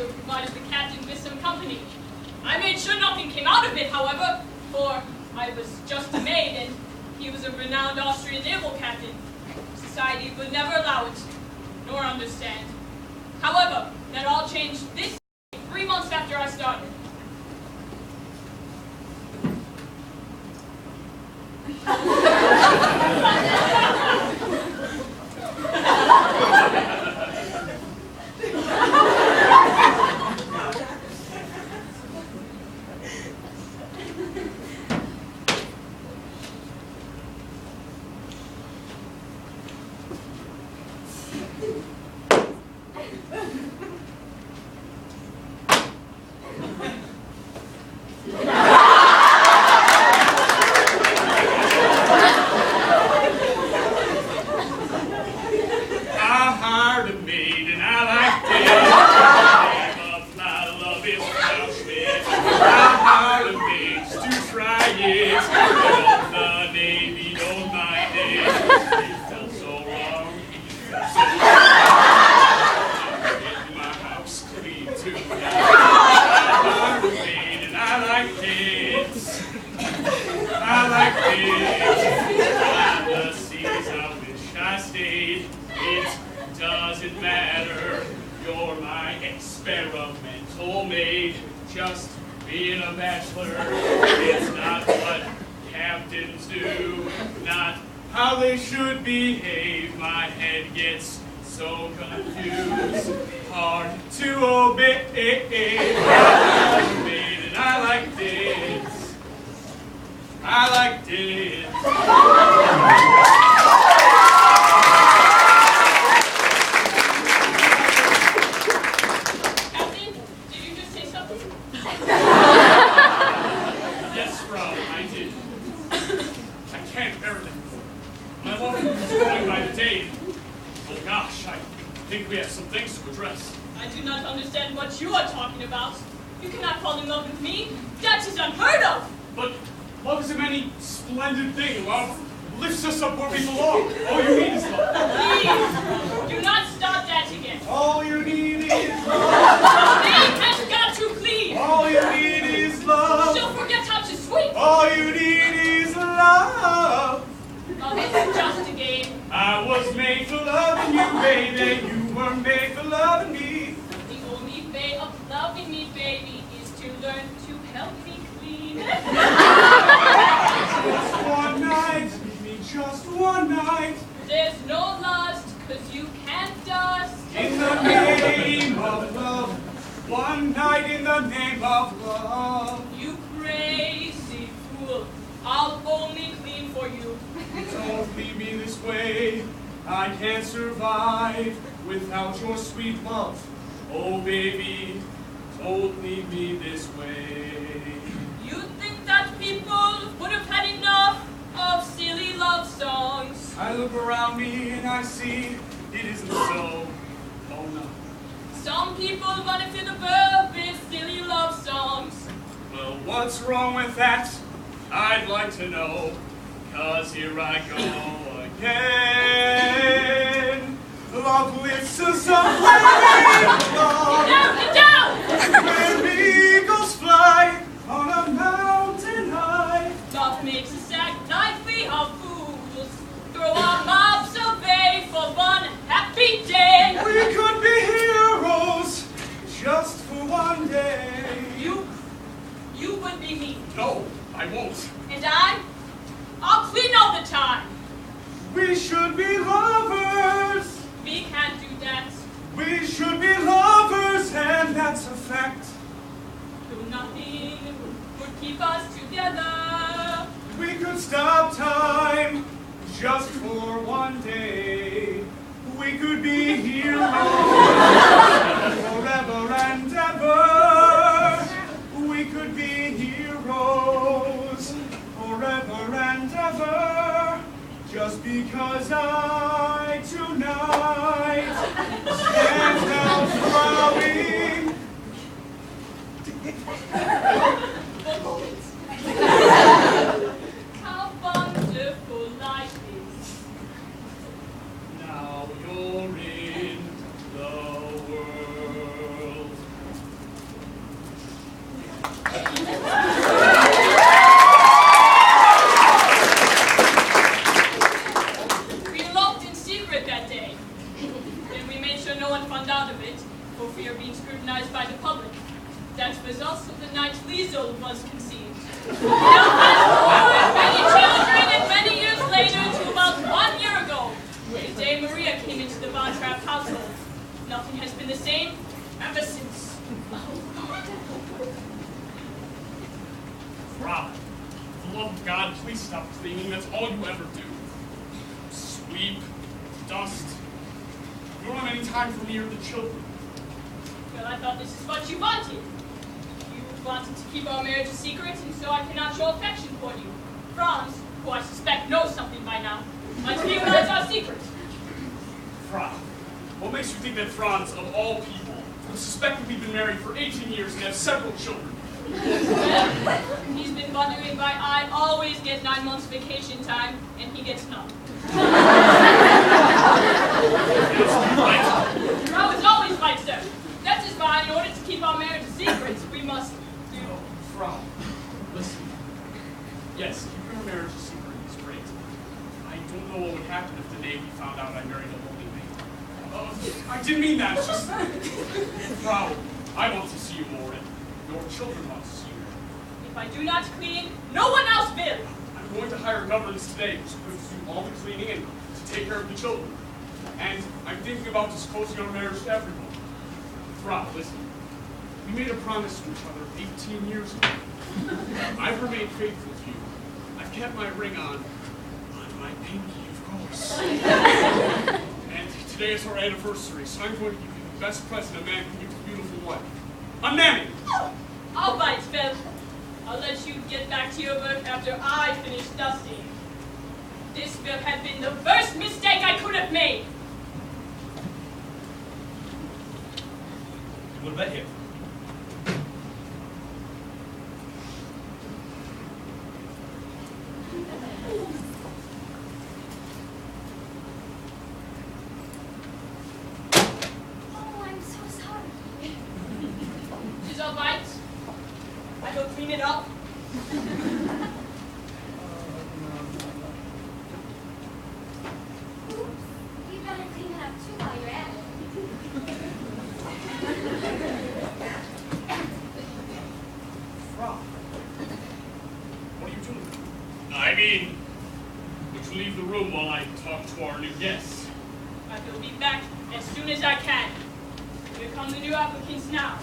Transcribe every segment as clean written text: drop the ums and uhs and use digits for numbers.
also provided the captain with some company. I made sure nothing came out of it, however, for I was just a maid and he was a renowned Austrian naval captain. Society would never allow it, nor understand. However, that all changed this 3 months after I started. Experimental maid, just being a bachelor. It's not what captains do, not how they should behave. My head gets so confused, hard to obey. And I like this. I like this. Yes, Frau, I did. I can't bear it. My love is going by the day. Oh gosh, I think we have some things to address. I do not understand what you are talking about. You cannot fall in love with me. That is unheard of. But love is a many splendid thing. Love lifts us up where we belong. All you need is love. Please, do not start that again. All you need is love. The name has got to clean. All you need is love. Don't forget how to sweep. All you need is love. Love is just a game. I was made for loving you, baby. You were made for loving me. The only way of loving me, baby, is to learn to help me clean. Just one night, give me just one night. There's no lust, 'cause you can't dust. In the name of love. One night in the name of love. You crazy fool. I'll only clean for you. Don't leave me this way. I can't survive without your sweet love. Oh, baby, don't leave me this way. You think that people would have had enough of silly love songs? I look around me and I see it isn't so. Oh, no. Some people want to fill the world with silly love songs. Well, what's wrong with that? I'd like to know. 'Cause here I go again. Love lifts us up when we belong. Get down! When eagles fly on a mountain high. Love makes us act like we are fools. Throw our mouths away for one happy day. We could be heroes just for one day. You would be me. No, I won't. And I'll clean all the time. We should be lovers. We can't do that. We should be lovers, and that's a fact. Though nothing would keep us together. We could stop time just for one day. We could be heroes forever and ever. We could be heroes forever and ever. Just because I tonight stand out frowning. How wonderful life is. Now you're in the world. fear of being scrutinized by the public. That was also the night Liesel was conceived. Now fast forward many children and many years later to about 1 year ago, the day Maria came into the Von Trapp household. Nothing has been the same ever since. Frau, for the love of God, please stop cleaning. That's all you ever do. Sweep, dust. You don't have any time for me or the children. Well, I thought this is what you wanted. You wanted to keep our marriage a secret, and so I cannot show affection for you. Franz, who I suspect knows something by now, might realize our secret. Frau, what makes you think that Franz, of all people, would suspect that we've been married for 18 years and have several children? Well, he's been wondering why I always get 9 months vacation time, and he gets none. Frau is always right, sir. That is why, in order to keep our marriage a secret, we must do... No, Frau, listen. Yes, keeping our marriage a secret is great. I don't know what would happen if the Navy found out I married a lonely man. I didn't mean that, it's just... Frau, I want to see you more, and your children want to see you more. If I do not clean, no one else will. I'm going to hire governess today who's going to do all the cleaning and to take care of the children. And I'm thinking about disclosing our marriage to everyone. Frau, listen. We made a promise to each other 18 years ago. I've remained faithful to you. I've kept my ring on my pinky, of course. And today is our anniversary, so I'm going to give you the best present a man can give his beautiful wife. A nanny! All right, Phil. I'll let you get back to your work after I finish dusting. This will have been the worst mistake I could have made. What about him? Oh, I'm so sorry. It's all right. I will clean it up. You better clean it up too while you're at it. Frau, what are you doing? I mean, would you leave the room while I talk to our new guests? I will be back as soon as I can. Here come the new applicants now.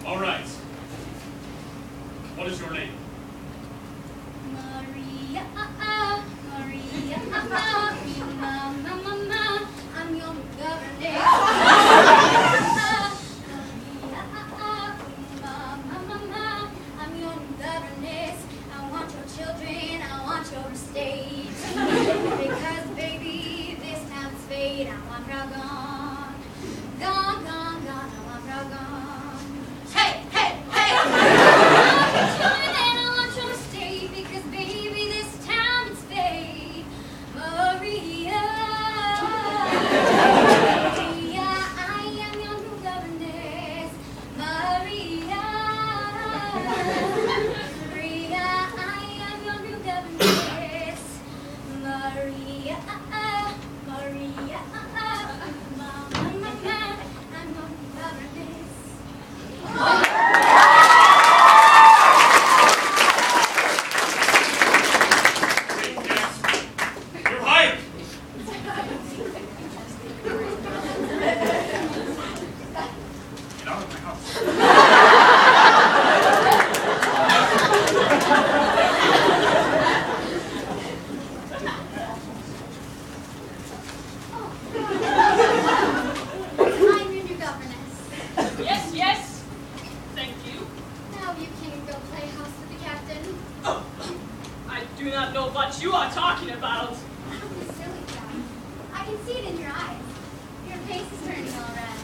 All right. What is your name? Maria, Maria, Mama, I'm your governess. Mama, I'm your governess. I want your children, I want your estate. Because, baby, this town's fate. I want Frau gone. Gone, gone, gone. I want Frau gone. Hey, hey, hey! I want your children and I want your estate. Because, baby, this town's fate. Maria. Maria, I am your new governess. Maria. Maria, I am your new governess. Maria, Maria, Mama, I'm your new governess. Hey, guests, you're hired. Get out of my house. I'm your new governess. Yes, yes. Thank you. Now you can go play house with the captain. I do not know what you are talking about. Don't be silly, Jack. I can see it in your eyes. Your face is turning all red.